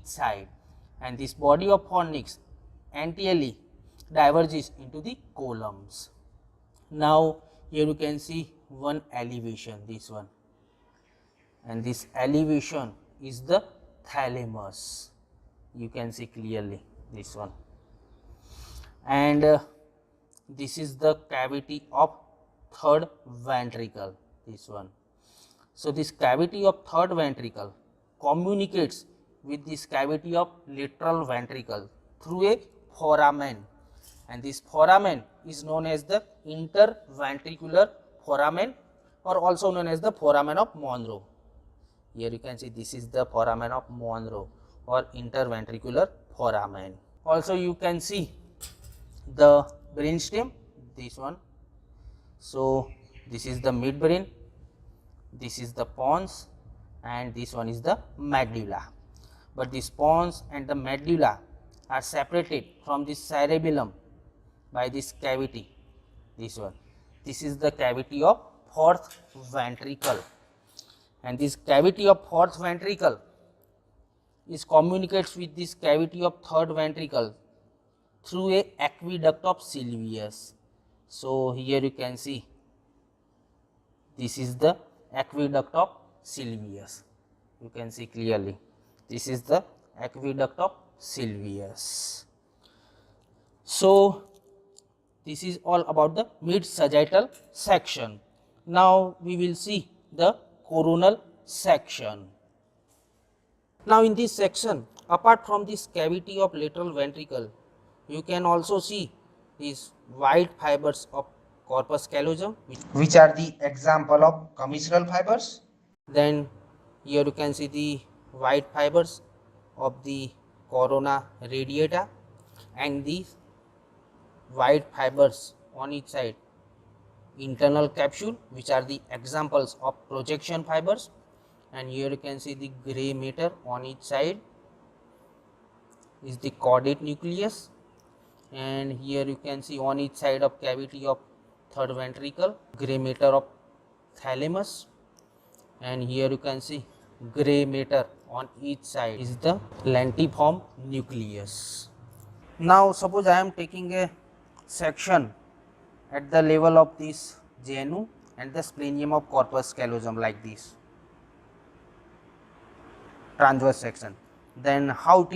side, and this body of fornix anteriorly diverges into the columns. Now here you can see one elevation, this one, and this elevation is the thalamus. You can see clearly this one, and this is the cavity of third ventricle, this one. So this cavity of third ventricle communicates with this cavity of lateral ventricle through a foramen, and this foramen is known as the interventricular foramen, or also known as the foramen of Monro. Here you can see this is the foramen of Monro or interventricular foramen. Also you can see the brainstem, this one. So this is the midbrain, this is the pons, and this one is the medulla. But this pons and the medulla are separated from this cerebellum by this cavity, this one. This is the cavity of fourth ventricle, and this cavity of fourth ventricle is communicates with this cavity of third ventricle through a aqueduct of Sylvius. So here you can see this is the aqueduct of Sylvius. You can see clearly this is the aqueduct of Sylvius. So this is all about the mid sagittal section. Now we will see the coronal section. Now in this section, apart from this cavity of lateral ventricle, you can also see these white fibers of corpus callosum, which are the example of commissural fibers. Then here you can see the white fibers of the corona radiata, and these white fibers on each side internal capsule, which are the examples of projection fibers. And here you can see the gray matter on each side is the caudate nucleus, and here you can see on each side of cavity of third ventricle gray matter of thalamus, and here you can see gray matter on each side is the lentiform nucleus. Now suppose I am taking a section at the level of this genu and the splenium of corpus callosum like this transverse section, then how